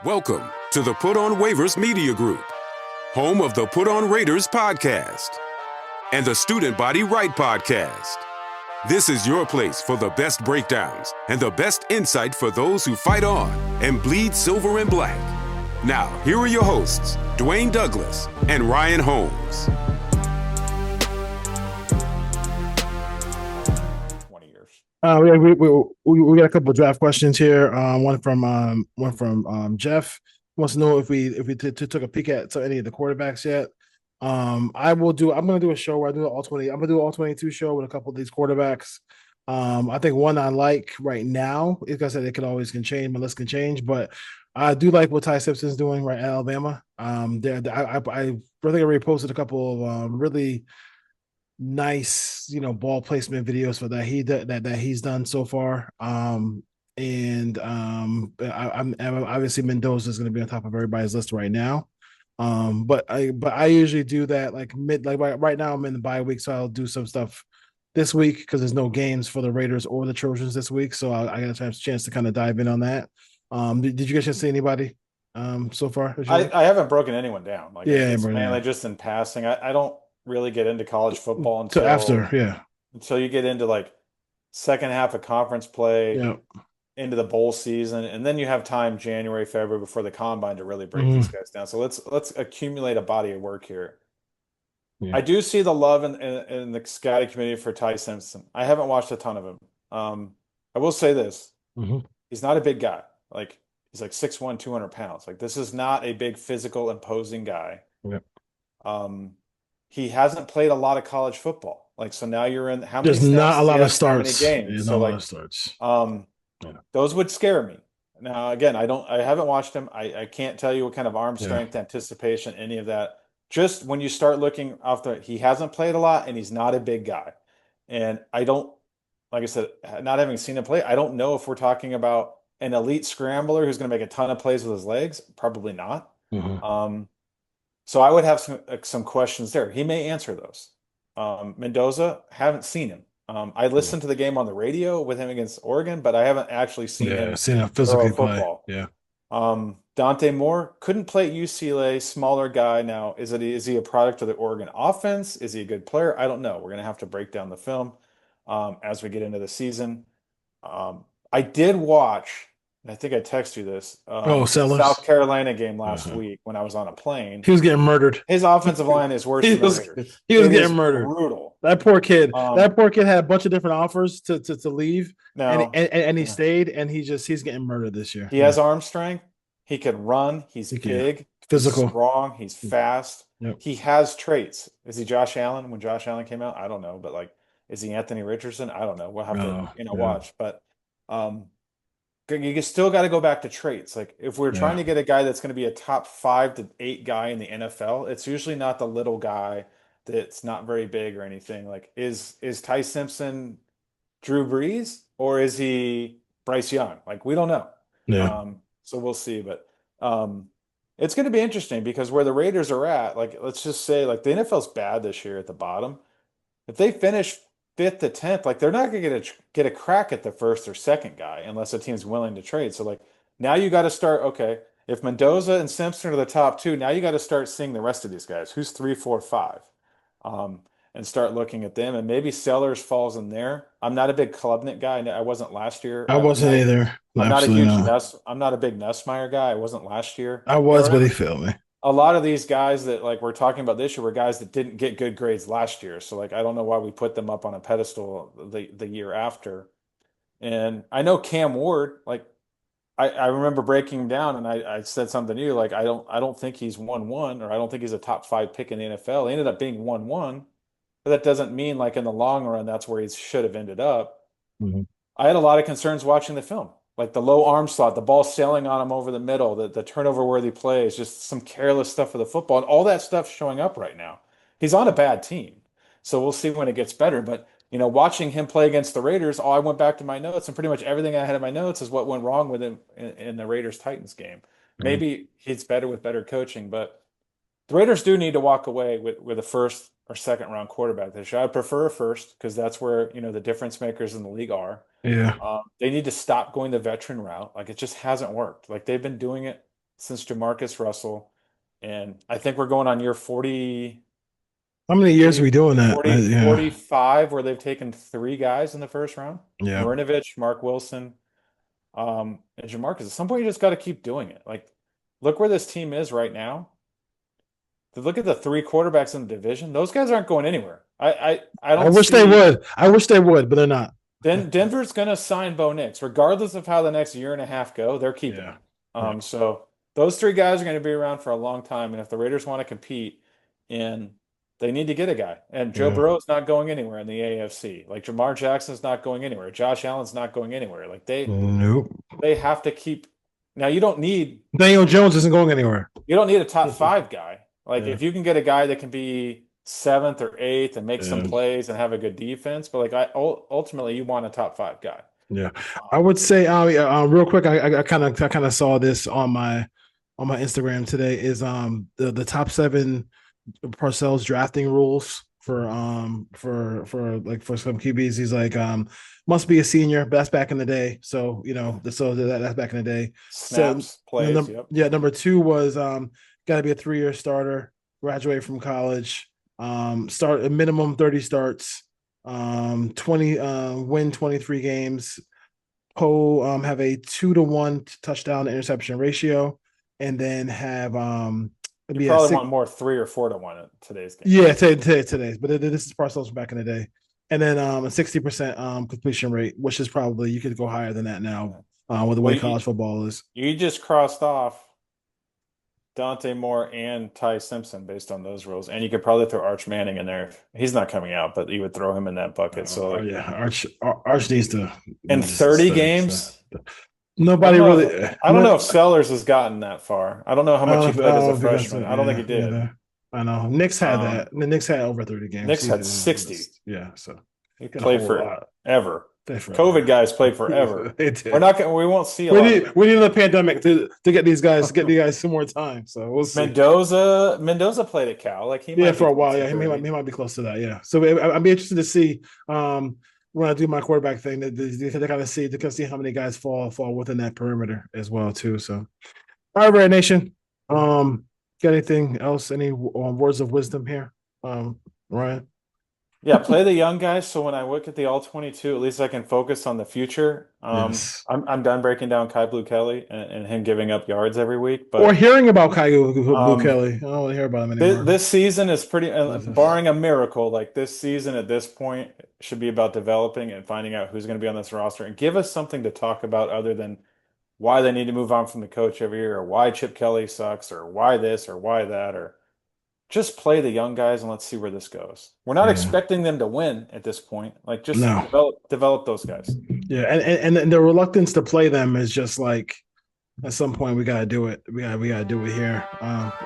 Welcome to the Put on Waivers Media Group, home of the Put on Raiders podcast and the Student Body Right podcast. This is your place for the best breakdowns and the best insight for those who fight on and bleed silver and black. Now, here are your hosts, Dwayne Douglas and Ryan Holmes. 20 years. We got a couple of draft questions here. One from Jeff wants to know if we took a peek at any of the quarterbacks yet. I'm going to do a show where I'm going to do all 22 show with a couple of these quarterbacks. I think one I like right now, like I said, it can change, my list can change, but I do like what Ty Simpson's doing right at Alabama. I think I already posted a couple of really nice, ball placement videos for that he's done so far. I'm obviously Mendoza is going to be on top of everybody's list right now. But I usually do that right now I'm in the bye week, so I'll do some stuff this week because there's no games for the Raiders or the Trojans this week, so I got a chance to kind of dive in on that. Did you guys see anybody so far? I haven't broken anyone down. It's mainly mainly just in passing. I don't really get into college football until you get into second half of conference play, into the bowl season, and then you have time January, February before the combine to really break these guys down. So let's accumulate a body of work here. I do see the love in the scouting community for Ty Simpson. I haven't watched a ton of him. I will say this: he's not a big guy. He's 6'1", 200 pounds. This is not a big physical imposing guy. He hasn't played a lot of college football. So now you're in how many There's not a lot of starts. How many games? Not a lot of starts. Those would scare me. Now again, I haven't watched him. I can't tell you what kind of arm strength, anticipation, any of that. Just when you start looking he hasn't played a lot and he's not a big guy. And I don't, like I said, not having seen him play, I don't know if we're talking about an elite scrambler who's going to make a ton of plays with his legs. Probably not. So I would have some questions there. He may answer those. Mendoza, haven't seen him. I listened to the game on the radio with him against Oregon, but I haven't actually seen him physically football. Yeah. Dante Moore couldn't play at UCLA, smaller guy. Now, is he a product of the Oregon offense? Is he a good player? I don't know. We're going to have to break down the film as we get into the season. I did watch, and I think I texted you this, South Carolina game last week when I was on a plane. He was getting murdered. His offensive line is worse than the Raiders. He was getting murdered. Brutal. That poor kid. That poor kid had a bunch of different offers to leave, and he stayed, and he's getting murdered this year. He has arm strength. He can run. He's big, physical, he's strong. He's fast. He has traits. Is he Josh Allen when Josh Allen came out? I don't know, but is he Anthony Richardson? I don't know. We'll have to watch, but. You still got to go back to traits. If we're trying to get a guy that's going to be a top 5 to 8 guy in the NFL, it's usually not the little guy that's not very big or anything. Is Ty Simpson Drew Brees or is he Bryce Young? We don't know. So we'll see. But it's going to be interesting because where the Raiders are at, let's just say the NFL's bad this year at the bottom. If they finish 5th to 10th, they're not going to get a crack at the first or second guy unless a team's willing to trade. So now you got to start, okay, if Mendoza and Simpson are the top 2, now you got to start seeing the rest of these guys. Who's 3, 4, 5? And start looking at them. And maybe Sellers falls in there. I'm not a big Klubnik guy. I wasn't last year. I wasn't either. I'm not a huge I'm not a big Nussmeier guy. I wasn't last year. I was, but he failed me. A lot of these guys that we're talking about this year were guys that didn't get good grades last year. So I don't know why we put them up on a pedestal the year after. And I know Cam Ward, I remember breaking him down and I said something to you, I don't think he's 1-1 or I don't think he's a top 5 pick in the NFL. He ended up being 1-1, but that doesn't mean in the long run that's where he should have ended up. I had a lot of concerns watching the film. The low arm slot, the ball sailing on him over the middle, the turnover-worthy plays, just some careless stuff for the football. And all that stuff's showing up right now. He's on a bad team. So we'll see when it gets better. But, watching him play against the Raiders, I went back to my notes, and pretty much everything I had in my notes is what went wrong with him in the Raiders-Titans game. Maybe he's better with better coaching, but the Raiders do need to walk away with a first or second round quarterback this year. I prefer a first because that's where, the difference makers in the league are. Yeah. They need to stop going the veteran route. It just hasn't worked. They've been doing it since Jamarcus Russell, and I think we're going on year 40. How many years are we doing that? 45, where they've taken 3 guys in the first round. Yeah. Marinovich, Mark Wilson, and Jamarcus. At some point, you just got to keep doing it. Like, look where this team is right now. Look at the 3 quarterbacks in the division. Those guys aren't going anywhere. I wish they would. I wish they would, but they're not. Then Denver's going to sign Bo Nix, regardless of how the next year and a half go. They're keeping him. So those 3 guys are going to be around for a long time. And if the Raiders want to compete, and they need to get a guy. And Joe Burrow's not going anywhere in the AFC. Like, Jamar Jackson's not going anywhere. Josh Allen's not going anywhere. Like, they have to keep. Now, you don't need Daniel Jones isn't going anywhere. You don't need a top 5 guy. Like, if you can get a guy that can be 7th or 8th and make some plays and have a good defense, but like, ultimately you want a top 5 guy. Yeah, I would say real quick. I kind of saw this on my Instagram today. Is the top 7 Parcells drafting rules for some QBs. He's like must be a senior, but that's back in the day. So that's back in the day. Snaps, plays. Number 2 was got to be a 3-year starter, graduate from college, start a minimum 30 starts, 20 win 23 games, have a 2-to-1 touchdown to interception ratio, and then have you probably want more 3 or 4-to-1 in today's game. Yeah, today's, but this is Parcells from back in the day. And then a 60% completion rate, which is probably, you could go higher than that now with the way college football is. You just crossed off Dante Moore and Ty Simpson based on those rules, and you could probably throw Arch Manning in there. He's not coming out, but you would throw him in that bucket. Arch needs to. In 30 games, nobody really. I don't know if Sellers has gotten that far. I don't know how much he played as a freshman. I don't think he did. I know Knicks had that. The Knicks had over 30 games. Knicks had 60. Yeah, so he played forever. COVID guys played forever. They did. We're not. We won't see. We need another pandemic to get these guys some more time. So we'll see. Mendoza played at Cal. Like, he might for a while. Yeah, he might be close to that. Yeah. So I'd be interested to see when I do my quarterback thing, they kind of see how many guys fall within that perimeter as well too. So, all right, Red Nation. Got anything else? Any words of wisdom here, Ryan? Yeah, play the young guys. So when I look at the all-22, at least I can focus on the future. Yes. I'm done breaking down Kai Blue Kelly and him giving up yards every week. Or hearing about Kai Blue Kelly. I don't want to hear about him anymore. This season is pretty, barring a miracle, like, this season at this point should be about developing and finding out who's going to be on this roster and give us something to talk about other than why they need to move on from the coach every year, or why Chip Kelly sucks, or why this or why that, or just play the young guys and let's see where this goes. We're not expecting them to win at this point. Like, just develop those guys. Yeah, and the reluctance to play them is just like, at some point we gotta do it. We gotta do it here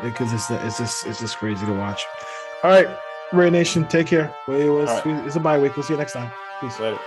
because it's just crazy to watch. All right, Ray Nation, take care. It's a bye week. We'll see you next time. Peace. Later.